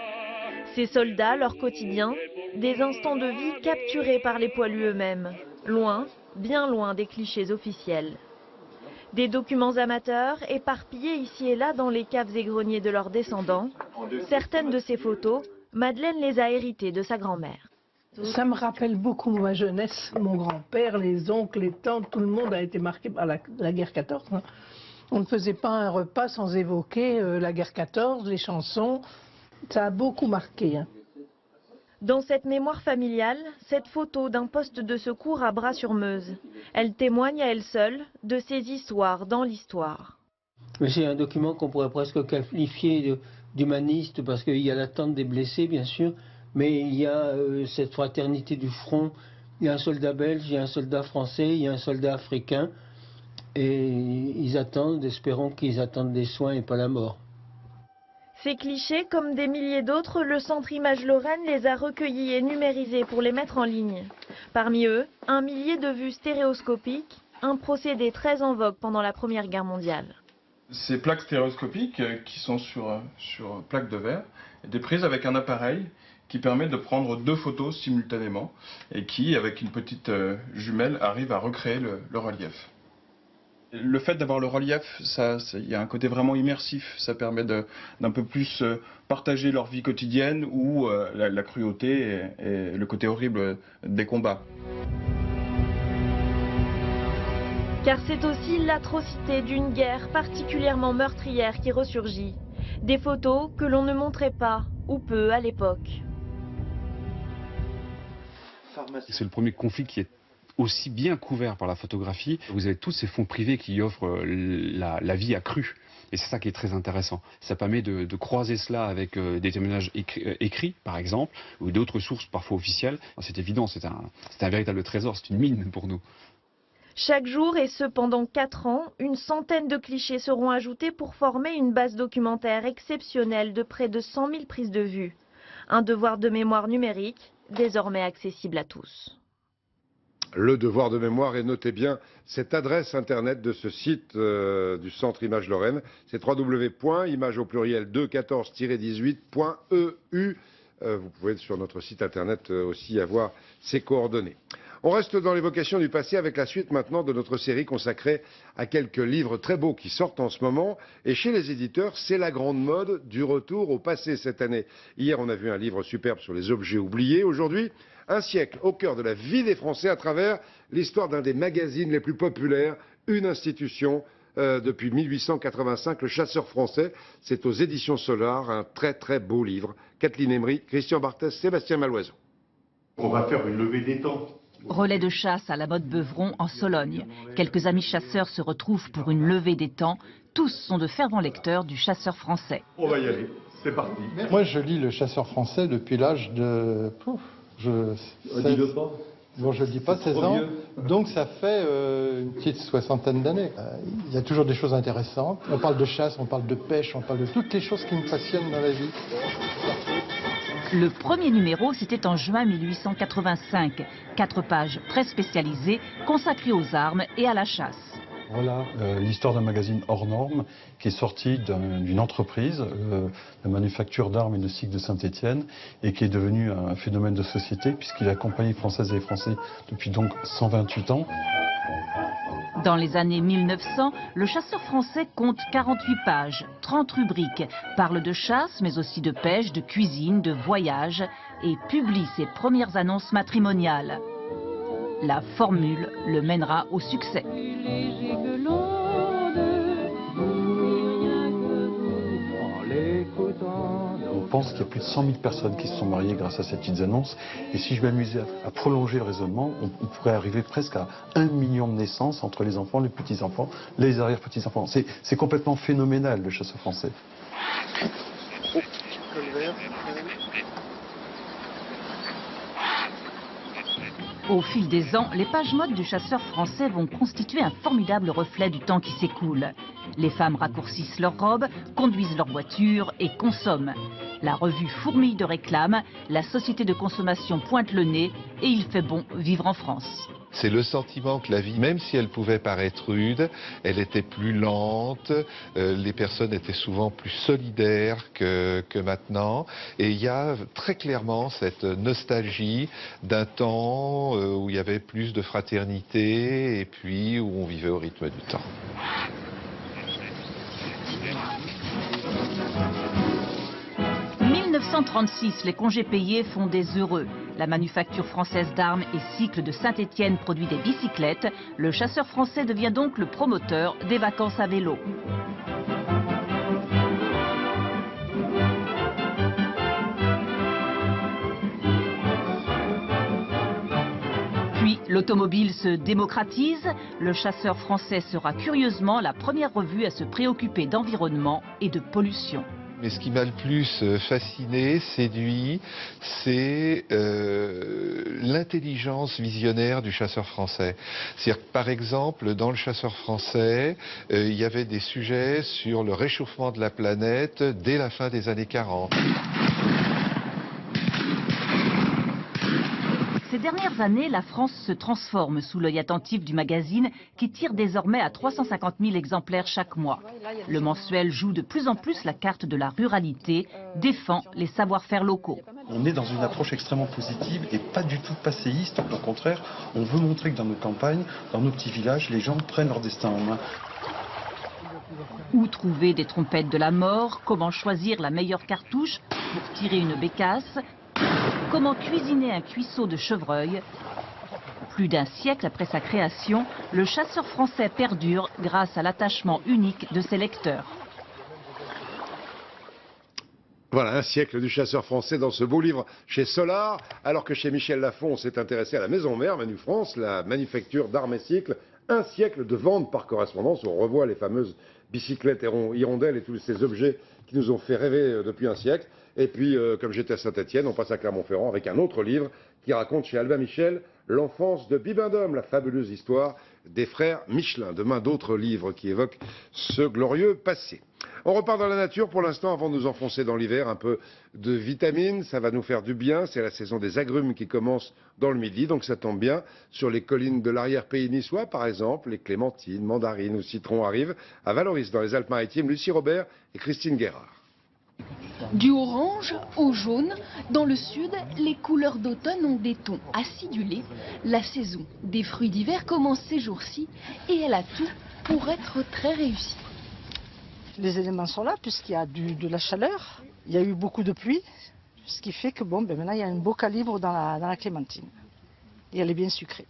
S29: Ces soldats, leur quotidien, des instants de vie capturés par les poilus eux-mêmes, loin, bien loin des clichés officiels. Des documents amateurs éparpillés ici et là dans les caves et greniers de leurs descendants. Certaines de ces photos, Madeleine les a héritées de sa grand-mère.
S5: Ça me rappelle beaucoup ma jeunesse, mon grand-père, les oncles, les tantes, tout le monde a été marqué par la guerre 14. Hein. On ne faisait pas un repas sans évoquer la guerre 14, les chansons. Ça a beaucoup marqué. Hein.
S29: Dans cette mémoire familiale, cette photo d'un poste de secours à Bras-sur-Meuse. Elle témoigne à elle seule de ces histoires dans l'histoire.
S8: C'est un document qu'on pourrait presque qualifier d'humaniste parce qu'il y a l'attente des blessés, bien sûr, mais il y a cette fraternité du front. Il y a un soldat belge, il y a un soldat français, il y a un soldat africain. Et ils attendent, espérons qu'ils attendent des soins et pas la mort.
S29: Ces clichés, comme des milliers d'autres, le Centre Images Lorraine les a recueillis et numérisés pour les mettre en ligne. Parmi eux, 1 millier de vues stéréoscopiques, un procédé très en vogue pendant la Première Guerre mondiale.
S10: Ces plaques stéréoscopiques qui sont sur plaques de verre étaient prises avec un appareil qui permet de prendre 2 photos simultanément et qui, avec une petite jumelle, arrive à recréer le relief. Le fait d'avoir le relief, il y a un côté vraiment immersif. Ça permet d'un peu plus partager leur vie quotidienne ou la cruauté et le côté horrible des combats.
S29: Car c'est aussi l'atrocité d'une guerre particulièrement meurtrière qui ressurgit. Des photos que l'on ne montrait pas, ou peu, à l'époque.
S11: C'est le premier conflit qui est aussi bien couvert par la photographie. Vous avez tous ces fonds privés qui offrent la vie accrue. Et c'est ça qui est très intéressant. Ça permet de croiser cela avec des témoignages écrits, par exemple, ou d'autres sources parfois officielles. C'est évident, c'est un véritable trésor, c'est une mine pour nous.
S29: Chaque jour, et ce pendant 4 ans, une centaine de clichés seront ajoutés pour former une base documentaire exceptionnelle de près de 100 000 prises de vue. Un devoir de mémoire numérique, désormais accessible à tous.
S1: Le devoir de mémoire, et notez bien cette adresse internet de ce site du Centre Images Lorraine, c'est www.images au pluriel 214-18.eu. Vous pouvez sur notre site internet aussi avoir ces coordonnées. On reste dans l'évocation du passé avec la suite maintenant de notre série consacrée à quelques livres très beaux qui sortent en ce moment. Et chez les éditeurs, c'est la grande mode du retour au passé cette année. Hier, on a vu un livre superbe sur les objets oubliés. Aujourd'hui, un siècle au cœur de la vie des Français à travers l'histoire d'un des magazines les plus populaires, une institution depuis 1885, le Chasseur français. C'est aux éditions Solar, un très très beau livre. Kathleen Emery, Christian Barthès, Sébastien Maloison.
S13: On va faire une levée des temps.
S23: Relais de chasse à la mode Beuvron en Sologne. Quelques amis chasseurs se retrouvent pour une levée des temps. Tous sont de fervents lecteurs du Chasseur français.
S13: On va y aller, c'est parti.
S24: Moi je lis le Chasseur français depuis l'âge de...
S13: Dis-le pas.
S24: Bon, je ne le dis pas, 16 ans. Donc ça fait une petite 60aine d'années. Il y a toujours des choses intéressantes. On parle de chasse, on parle de pêche, on parle de toutes les choses qui me passionnent dans la vie.
S23: Le premier numéro, c'était en juin 1885. 4 pages très spécialisées, consacrées aux armes et à la chasse.
S17: Voilà l'histoire d'un magazine hors norme qui est sorti d'une entreprise de manufacture d'armes et de cycle de Saint-Étienne et qui est devenu un phénomène de société puisqu'il accompagne les Françaises et les Français depuis donc 128 ans.
S23: Dans les années 1900, le chasseur français compte 48 pages, 30 rubriques, parle de chasse mais aussi de pêche, de cuisine, de voyage et publie ses premières annonces matrimoniales. La formule le mènera au succès.
S17: On pense qu'il y a plus de 100 000 personnes qui se sont mariées grâce à ces petites annonces. Et si je m'amusais à prolonger le raisonnement, on pourrait arriver presque à 1 million de naissances entre les enfants, les petits-enfants, les arrière-petits-enfants. C'est complètement phénoménal, le chasseur français.
S23: Au fil des ans, les pages mode du chasseur français vont constituer un formidable reflet du temps qui s'écoule. Les femmes raccourcissent leurs robes, conduisent leur voiture et consomment. La revue fourmille de réclames, la société de consommation pointe le nez et il fait bon vivre en France.
S3: C'est le sentiment que la vie, même si elle pouvait paraître rude, elle était plus lente, les personnes étaient souvent plus solidaires que maintenant. Et il y a très clairement cette nostalgie d'un temps où il y avait plus de fraternité et puis où on vivait au rythme du temps.
S23: En 1936, les congés payés font des heureux. La manufacture française d'armes et cycles de Saint-Étienne produit des bicyclettes. Le chasseur français devient donc le promoteur des vacances à vélo. Puis l'automobile se démocratise. Le chasseur français sera curieusement la première revue à se préoccuper d'environnement et de pollution.
S3: Mais ce qui m'a le plus fasciné, séduit, c'est l'intelligence visionnaire du chasseur français. C'est-à-dire que, par exemple, dans le chasseur français, il y avait des sujets sur le réchauffement de la planète dès la fin des années 40.
S23: Ces dernières années, la France se transforme sous l'œil attentif du magazine qui tire désormais à 350 000 exemplaires chaque mois. Le mensuel joue de plus en plus la carte de la ruralité, défend les savoir-faire locaux.
S17: On est dans une approche extrêmement positive et pas du tout passéiste. Au contraire, on veut montrer que dans nos campagnes, dans nos petits villages, les gens prennent leur destin en main.
S23: Où trouver des trompettes de la mort, comment choisir la meilleure cartouche pour tirer une bécasse, comment cuisiner un cuisseau de chevreuil. Plus d'un siècle après sa création, le chasseur français perdure grâce à l'attachement unique de ses lecteurs.
S1: Voilà, un siècle du chasseur français dans ce beau livre chez Solar, alors que chez Michel Lafon, on s'est intéressé à la maison mère, Manu France, la manufacture d'armes et cycles. Un siècle de vente par correspondance. On revoit les fameuses bicyclettes hirondelles et tous ces objets qui nous ont fait rêver depuis un siècle. Et puis, comme j'étais à Saint-Étienne, on passe à Clermont-Ferrand avec un autre livre qui raconte chez Albin Michel l'enfance de Bibendum, la fabuleuse histoire des frères Michelin. Demain, d'autres livres qui évoquent ce glorieux passé. On repart dans la nature pour l'instant avant de nous enfoncer dans l'hiver. Un peu de vitamines, ça va nous faire du bien. C'est la saison des agrumes qui commence dans le midi, donc ça tombe bien. Sur les collines de l'arrière-pays niçois, par exemple, les clémentines, mandarines ou citrons arrivent. À Valoris, dans les Alpes-Maritimes, Lucie Robert et Christine Guérard.
S12: Du orange au jaune, dans le sud, les couleurs d'automne ont des tons acidulés. La saison des fruits d'hiver commence ces jours-ci et elle a tout pour être très réussie.
S14: Les éléments sont là puisqu'il y a de la chaleur, il y a eu beaucoup de pluie, ce qui fait que maintenant il y a un beau calibre dans la clémentine et elle est bien sucrée.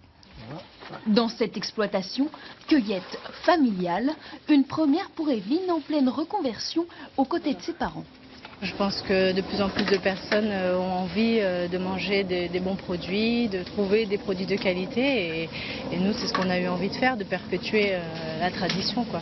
S12: Dans cette exploitation, cueillette familiale, une première pour Evelyne en pleine reconversion aux côtés de ses parents.
S15: Je pense que de plus en plus de personnes ont envie de manger des bons produits, de trouver des produits de qualité et nous c'est ce qu'on a eu envie de faire, de perpétuer la tradition, quoi.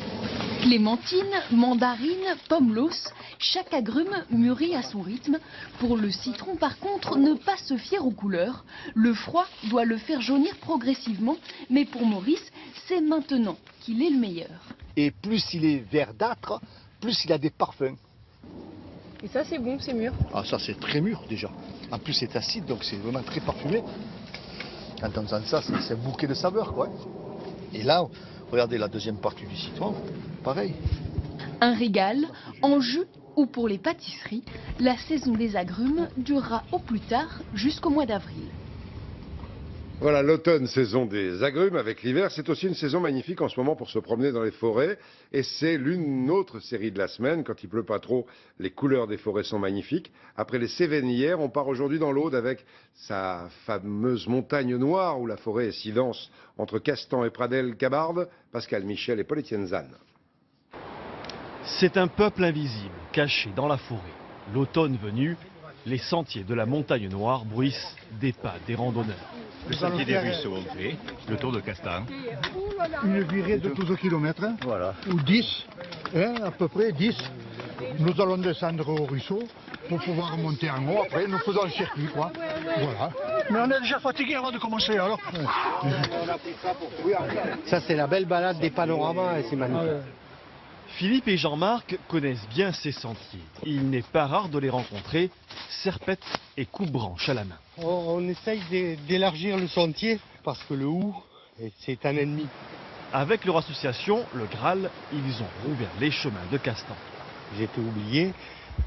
S12: Clémentine, mandarine, pommelos, chaque agrume mûrit à son rythme. Pour le citron par contre, ne pas se fier aux couleurs. Le froid doit le faire jaunir progressivement, mais pour Maurice, c'est maintenant qu'il est le meilleur.
S18: Et plus il est verdâtre, plus il a des parfums.
S15: Et ça c'est bon, c'est mûr.
S18: Ah ça c'est très mûr déjà. En plus c'est acide donc c'est vraiment très parfumé. Quand on sent ça, c'est un bouquet de saveurs quoi. Et là, regardez la deuxième partie du citron, pareil.
S12: Un régal, en jus ou pour les pâtisseries, la saison des agrumes durera au plus tard jusqu'au mois d'avril.
S1: Voilà, l'automne, saison des agrumes avec l'hiver, c'est aussi une saison magnifique en ce moment pour se promener dans les forêts. Et c'est l'une autre série de la semaine. Quand il pleut pas trop, les couleurs des forêts sont magnifiques. Après les Cévennes hier, on part aujourd'hui dans l'Aude avec sa fameuse montagne noire où la forêt est si dense entre Castan et Pradelles-Cabarde. Pascal Michel et Paul-Étienne Zanne.
S4: C'est un peuple invisible, caché dans la forêt. L'automne venu, les sentiers de la montagne noire bruissent des pas des randonneurs.
S6: Le sentier des ruisseaux, on fait le tour de Castan.
S7: Une virée de 12 km, voilà. Ou 10, à peu près 10. Nous allons descendre au ruisseau pour pouvoir monter en haut. Après, nous faisons le circuit, quoi. Voilà. Mais on est déjà fatigué avant de commencer, alors.
S16: Ça, c'est la belle balade des panoramas et c'est magnifique.
S4: Philippe et Jean-Marc connaissent bien ces sentiers. Il n'est pas rare de les rencontrer, serpette et coupe-branche à la main.
S16: On essaye d'élargir le sentier parce que le hou, c'est un ennemi.
S4: Avec leur association, le Graal, ils ont rouvert les chemins de Castan.
S16: J'étais oublié.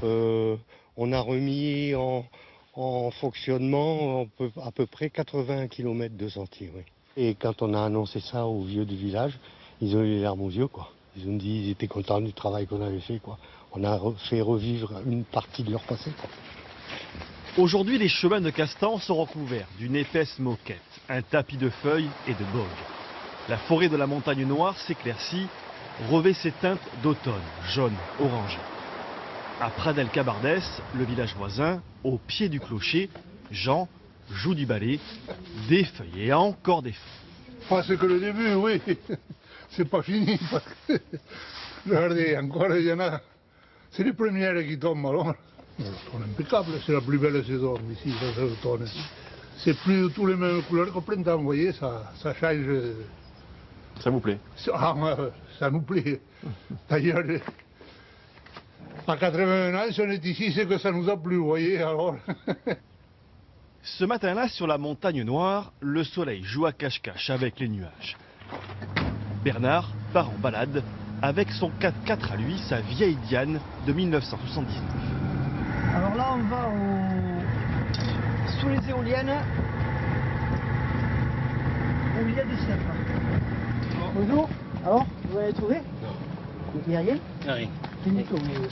S16: On a remis en fonctionnement à peu près 80 km de sentier. Oui. Et quand on a annoncé ça aux vieux du village, ils ont eu les larmes aux yeux, quoi. Ils ont dit qu'ils étaient contents du travail qu'on avait fait, quoi. On a fait revivre une partie de leur passé, quoi.
S4: Aujourd'hui, les chemins de Castan sont recouverts d'une épaisse moquette, un tapis de feuilles et de bogues. La forêt de la montagne noire s'éclaircit, revêt ses teintes d'automne, jaune, orangé. À Pradelles-Cabardès, le village voisin, au pied du clocher, Jean joue du balai, des feuilles et encore des feuilles.
S7: Pas ce que le début, oui. C'est pas fini. Parce que, regardez, encore il y en a. C'est les premières qui tombent alors. L'automne impeccable, c'est la plus belle saison ici, c'est l'automne. C'est plus tous les mêmes couleurs qu'au printemps, vous voyez, ça change.
S4: Ça vous plaît?
S7: Ah, ça nous plaît. D'ailleurs, à 81 ans, si on est ici, c'est que ça nous a plu, vous voyez, alors.
S4: Ce matin-là, sur la montagne noire, le soleil joue à cache-cache avec les nuages. Bernard part en balade avec son 4x4 à lui, sa vieille Diane de 1979.
S19: Alors là, on va sous les éoliennes où il y a des cèpes. Bonjour, alors, vous avez trouvé? Non. Il n'y a rien?
S6: Rien.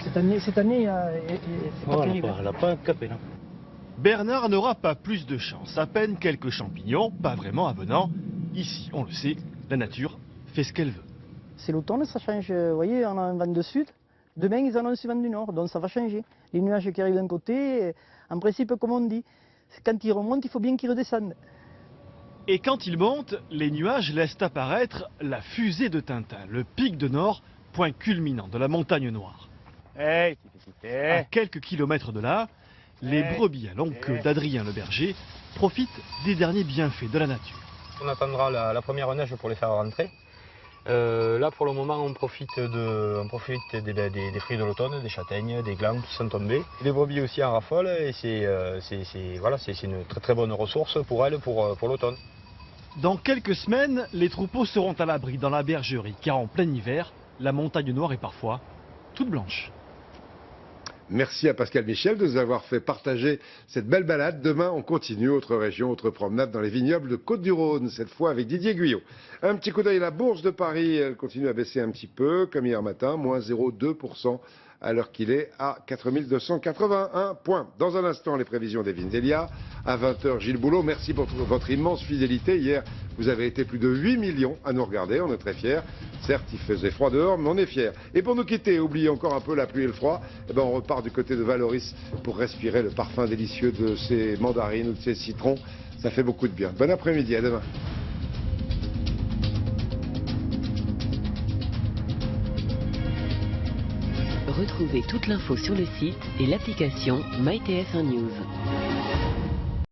S19: Cette année, c'est pas terrible.
S6: Elle n'a pas capé, là.
S4: Bernard n'aura pas plus de chance, à peine quelques champignons, pas vraiment avenants. Ici, on le sait, la nature fait ce qu'elle veut.
S19: C'est l'automne, ça change. Vous voyez, on a un vent de sud. Demain, ils annoncent un vent du nord, donc ça va changer. Les nuages qui arrivent d'un côté, en principe, comme on dit, quand ils remontent, il faut bien qu'ils redescendent.
S4: Et quand ils montent, les nuages laissent apparaître la fusée de Tintin, le pic de Nord, point culminant de la montagne noire.
S6: Hey,
S4: à quelques kilomètres de là, les brebis à longue queue d'Adrien le berger profitent des derniers bienfaits de la nature.
S25: On attendra la première neige pour les faire rentrer. Là, pour le moment, on profite des fruits de l'automne, des châtaignes, des glands qui sont tombés. Les brebis aussi en raffolent et c'est une très très bonne ressource pour elles pour l'automne.
S4: Dans quelques semaines, les troupeaux seront à l'abri dans la bergerie, car en plein hiver, la montagne noire est parfois toute blanche.
S1: Merci à Pascal Michel de nous avoir fait partager cette belle balade. Demain, on continue, autre région, autre promenade dans les vignobles de Côte-du-Rhône, cette fois avec Didier Guyot. Un petit coup d'œil à la bourse de Paris, elle continue à baisser un petit peu, comme hier matin, moins 0,2%, à l'heure qu'il est à 4281 points. Dans un instant, les prévisions d'Evelyne Delia. À 20h, Gilles Boulot, merci pour votre immense fidélité. Hier, vous avez été plus de 8 millions à nous regarder, on est très fiers. Certes, il faisait froid dehors, mais on est fiers. Et pour nous quitter, oubliez encore un peu la pluie et le froid, eh ben on repart du côté de Valoris pour respirer le parfum délicieux de ces mandarines ou de ces citrons. Ça fait beaucoup de bien. Bon après-midi, à demain.
S26: Retrouvez toute l'info sur le site et l'application MyTF1 News.